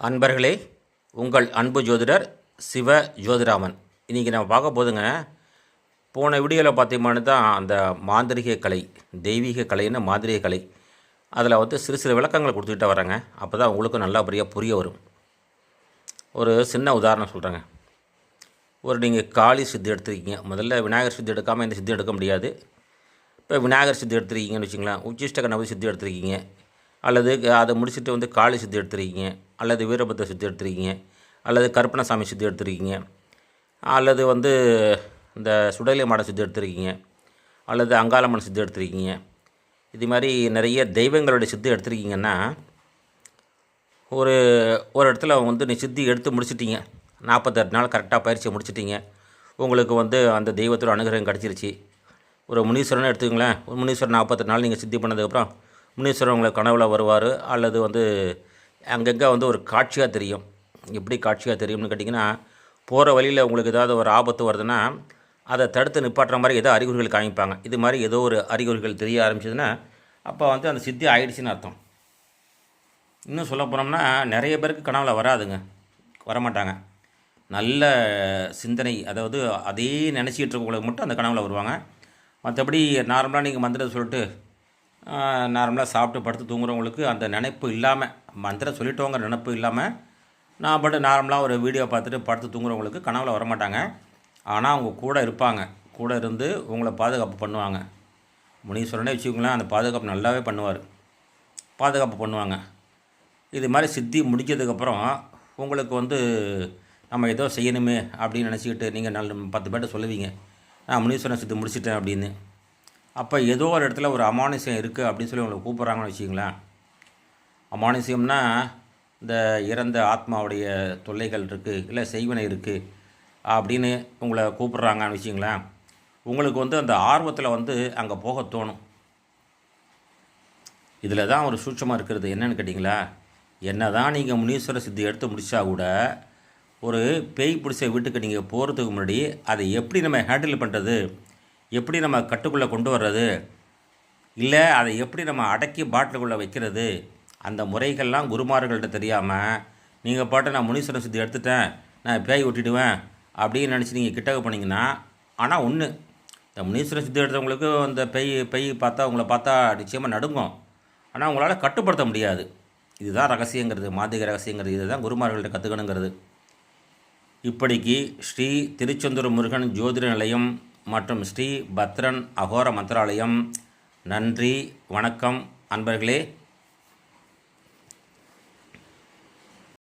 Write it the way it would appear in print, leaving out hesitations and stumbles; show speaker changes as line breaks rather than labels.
அன்பர்களே, உங்கள் அன்பு ஜோதிடர் சிவ ஜோதிராமன். இன்றைக்கி நம்ம பார்க்க போதுங்க, போன வீடியோவில் பார்த்தீங்கன்னா தான் அந்த மாந்திரிக கலை, தெய்வீக கலைன்னு மாந்திரிக கலை, அதில் சிறு சிறு விளக்கங்களை கொடுத்துக்கிட்டே வரேங்க. அப்போ தான் உங்களுக்கும் நல்லபடியாக புரிய வரும். ஒரு சின்ன உதாரணம் சொல்கிறேங்க. நீங்கள் காளி சித்தி எடுத்துருக்கீங்க. முதல்ல விநாயகர் சித்தி எடுக்காமல் இந்த சித்தி எடுக்க முடியாது. இப்போ விநாயகர் சித்தி எடுத்துருக்கீங்கன்னு வச்சுங்களேன், உச்சிஷ்ட கணபதி சித்தி எடுத்துருக்கீங்க, அல்லது அதை முடிச்சுட்டு காளி சித்தி எடுத்துருக்கீங்க, அல்லது வீரபத்திர சித்தி எடுத்துருக்கீங்க, அல்லது கருப்பணசாமி சித்தி எடுத்துருக்கீங்க, அல்லது இந்த சுடலை மாட சித்தி எடுத்துருக்கீங்க, அல்லது அங்காளம்மன் சித்தி எடுத்துருக்கீங்க. இது மாதிரி நிறைய தெய்வங்களுடைய சித்தி எடுத்துருக்கீங்கன்னா, ஒரு இடத்துல நீ சித்தி எடுத்து முடிச்சிட்டிங்க, 48 நாள் கரெக்டாக பயிற்சியை முடிச்சிட்டிங்க, உங்களுக்கு அந்த தெய்வத்தோட அனுகிரகம் கிடச்சிருச்சு. ஒரு முனீஸ்வரன் எடுத்துக்கங்களேன். ஒரு முனீஸ்வரன் 48 நாள் நீங்கள் சித்தி பண்ணதுக்கப்புறம் முனீஸ்வரன் உங்களை கனவுல வருவார், அல்லது அங்கங்கே ஒரு காட்சியாக தெரியும். எப்படி காட்சியாக தெரியும்னு கேட்டிங்கன்னா, போகிற வழியில் உங்களுக்கு ஏதாவது ஒரு ஆபத்து வருதுன்னா அதை தடுத்து நிப்பாட்டுற மாதிரி ஏதோ அறிகுறிகள் காமிப்பாங்க. இது மாதிரி ஏதோ ஒரு அறிகுறிகள் தெரிய ஆரம்பிச்சதுன்னா அப்போ அந்த சித்தி ஆயிடுச்சுன்னு அர்த்தம். இன்னும் சொல்ல போனோம்னா, நிறைய பேருக்கு கனவுல வராதுங்க, வரமாட்டாங்க. நல்ல சிந்தனை, அதாவது அதே நினச்சிக்கிட்டு இருக்கவங்களுக்கு மட்டும் அந்த கனவுல வருவாங்க. மற்றபடி நார்மலாக நீங்கள் மந்திரம் சொல்லிட்டு நார்மலாக சாப்பிட்டு படுத்து தூங்குறவங்களுக்கு அந்த நினைப்பு இல்லாமல், மந்திரம் சொல்லிட்டோங்கிற நினைப்பு இல்லாமல் நான் பாட்டு நார்மலாக ஒரு வீடியோ பார்த்துட்டு படுத்து தூங்குறவங்களுக்கு கனவுல வரமாட்டாங்க. ஆனால் அவங்க கூட இருப்பாங்க, கூட இருந்து உங்களை பாதுகாப்பு பண்ணுவாங்க. முனீஸ்வரனே வச்சுக்கோங்களேன், அந்த பாதுகாப்பு நல்லாவே பண்ணுவார், பாதுகாப்பு பண்ணுவாங்க. இது மாதிரி சித்தி முடிக்கிறதுக்கப்புறம் உங்களுக்கு நம்ம ஏதோ செய்யணுமே அப்படின்னு நினச்சிக்கிட்டு நீங்கள் 10 பேர்ட்ட சொல்லுவீங்க, நான் முனீஸ்வரன் சித்தி முடிச்சிட்டேன் அப்படின்னு. அப்போ ஏதோ ஒரு இடத்துல ஒரு அமானுஷ்யம் இருக்குது அப்படின்னு சொல்லி உங்களை கூப்பிட்றாங்கன்னு வச்சுக்கிங்களேன். அமானுஷ்யம்னா இந்த இறந்த ஆத்மாவுடைய தொல்லைகள் இருக்குது, இல்லை செய்வினை இருக்குது அப்படின்னு உங்களை கூப்பிட்றாங்கன்னு வச்சுக்கிங்களேன். உங்களுக்கு அந்த ஆர்வத்தில் அங்கே போக தோணும். இதில் தான் ஒரு சூட்சமாக இருக்கிறது. என்னென்னு கேட்டிங்களா, என்ன தான் நீங்கள் முனீஸ்வர சித்தி எடுத்து முடித்தா கூட ஒரு பேய் பிடிச்ச வீட்டுக்கு நீங்கள் போகிறதுக்கு முன்னாடி அதை எப்படி நம்ம ஹேண்டில் பண்ணுறது, எப்படி நம்ம கட்டுக்குள்ளே கொண்டு வர்றது, இல்லை அதை எப்படி நம்ம அடக்கி பாட்டிலுக்குள்ளே வைக்கிறது, அந்த முறைகள்லாம் குருமார்கள்ட்ட தெரியாமல் நீங்கள் பாட்டு நான் முனீஸ்வரன் சித்தி எடுத்துட்டேன், நான் பேய் விட்டுடுவேன் அப்படின்னு நினச்சி நீங்கள் கிட்டக்க போனீங்கன்னா, ஆனால் ஒன்று, இந்த முனீஸ்வரன் சித்தி எடுத்தவங்களுக்கு அந்த பேய் பார்த்தா உங்களை பார்த்தா நிச்சயமாக நடுங்கும், ஆனால் உங்களால் கட்டுப்படுத்த முடியாது. இதுதான் ரகசியங்கிறது, மாந்திக ரகசியங்கிறது. இதுதான் குருமார்கள்ட்ட கற்றுக்கணுங்கிறது. இப்படிக்கு ஸ்ரீ திருச்செந்தூர் முருகன் ஜோதிட நிலையம் மற்றும் ஸ்ரீ பத்ரன் அகோர மந்திராலயம். நன்றி, வணக்கம் அன்பர்களே.